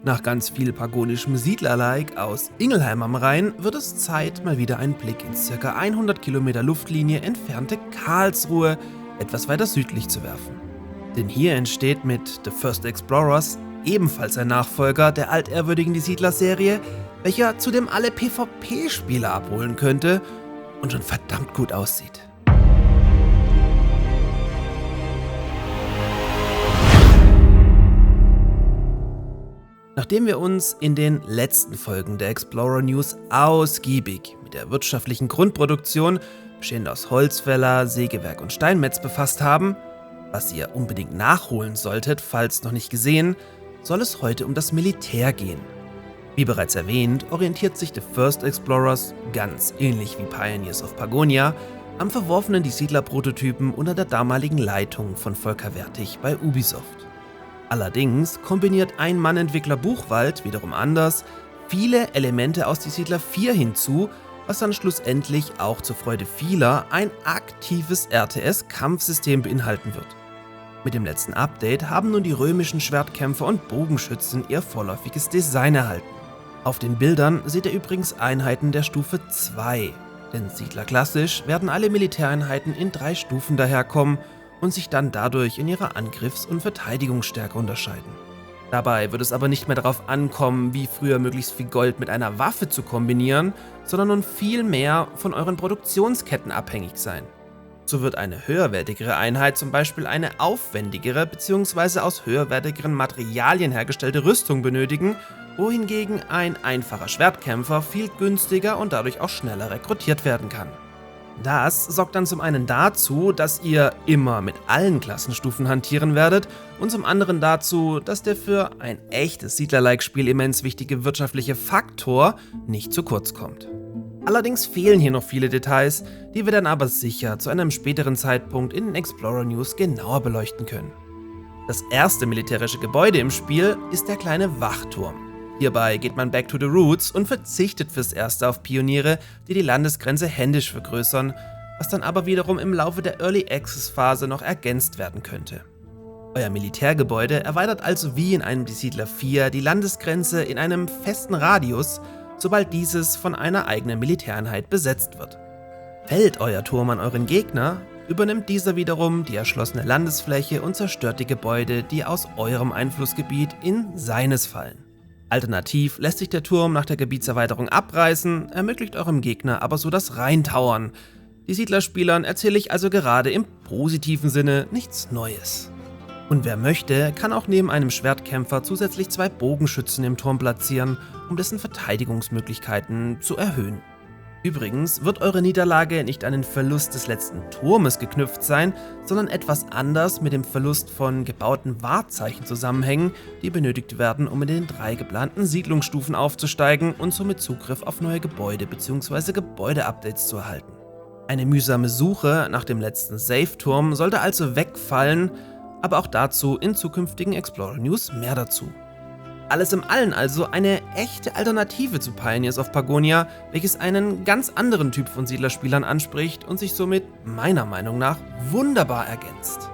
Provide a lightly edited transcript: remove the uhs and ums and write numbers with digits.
Nach ganz viel pagonischem Siedler-like aus Ingelheim am Rhein wird es Zeit, mal wieder einen Blick ins ca. 100 Kilometer Luftlinie entfernte Karlsruhe etwas weiter südlich zu werfen. Denn hier entsteht mit The First Explorers ebenfalls ein Nachfolger der altehrwürdigen Die Siedler-Serie, welcher zudem alle PvP-Spieler abholen könnte und schon verdammt gut aussieht. Nachdem wir uns in den letzten Folgen der Explorer News ausgiebig mit der wirtschaftlichen Grundproduktion, bestehend aus Holzfäller, Sägewerk und Steinmetz, befasst haben, was ihr unbedingt nachholen solltet, falls noch nicht gesehen, soll es heute um das Militär gehen. Wie bereits erwähnt, orientiert sich The First Explorers, ganz ähnlich wie Pioneers of Pagonia, am verworfenen Die Siedler-Prototypen unter der damaligen Leitung von Volker Wertig bei Ubisoft. Allerdings kombiniert Ein-Mann-Entwickler Buchwald wiederum anders viele Elemente aus Die Siedler 4 hinzu, was dann schlussendlich auch zur Freude vieler ein aktives RTS-Kampfsystem beinhalten wird. Mit dem letzten Update haben nun die römischen Schwertkämpfer und Bogenschützen ihr vorläufiges Design erhalten. Auf den Bildern seht ihr übrigens Einheiten der Stufe 2, denn Siedler klassisch werden alle Militäreinheiten in 3 Stufen daherkommen und sich dann dadurch in ihrer Angriffs- und Verteidigungsstärke unterscheiden. Dabei wird es aber nicht mehr darauf ankommen, wie früher möglichst viel Gold mit einer Waffe zu kombinieren, sondern nun viel mehr von euren Produktionsketten abhängig sein. So wird eine höherwertigere Einheit zum Beispiel eine aufwendigere bzw. aus höherwertigeren Materialien hergestellte Rüstung benötigen, wohingegen ein einfacher Schwertkämpfer viel günstiger und dadurch auch schneller rekrutiert werden kann. Das sorgt dann zum einen dazu, dass ihr immer mit allen Klassenstufen hantieren werdet und zum anderen dazu, dass der für ein echtes Siedler-like-Spiel immens wichtige wirtschaftliche Faktor nicht zu kurz kommt. Allerdings fehlen hier noch viele Details, die wir dann aber sicher zu einem späteren Zeitpunkt in den Explorer News genauer beleuchten können. Das erste militärische Gebäude im Spiel ist der kleine Wachturm. Hierbei geht man back to the roots und verzichtet fürs Erste auf Pioniere, die die Landesgrenze händisch vergrößern, was dann aber wiederum im Laufe der Early Access Phase noch ergänzt werden könnte. Euer Militärgebäude erweitert also wie in einem Die Siedler 4 die Landesgrenze in einem festen Radius, sobald dieses von einer eigenen Militäreinheit besetzt wird. Fällt euer Turm an euren Gegner, übernimmt dieser wiederum die erschlossene Landesfläche und zerstört die Gebäude, die aus eurem Einflussgebiet in seines fallen. Alternativ lässt sich der Turm nach der Gebietserweiterung abreißen, ermöglicht eurem Gegner aber so das Reintauern. Die Siedlerspielern erzähle ich also gerade im positiven Sinne nichts Neues. Und wer möchte, kann auch neben einem Schwertkämpfer zusätzlich 2 Bogenschützen im Turm platzieren, um dessen Verteidigungsmöglichkeiten zu erhöhen. Übrigens wird eure Niederlage nicht an den Verlust des letzten Turmes geknüpft sein, sondern etwas anders mit dem Verlust von gebauten Wahrzeichen zusammenhängen, die benötigt werden, um in den 3 geplanten Siedlungsstufen aufzusteigen und somit Zugriff auf neue Gebäude bzw. Gebäude-Updates zu erhalten. Eine mühsame Suche nach dem letzten Safe-Turm sollte also wegfallen, aber auch dazu in zukünftigen Explorer News mehr dazu. Alles in allem also eine echte Alternative zu Pioneers of Pagonia, welches einen ganz anderen Typ von Siedlerspielern anspricht und sich somit meiner Meinung nach wunderbar ergänzt.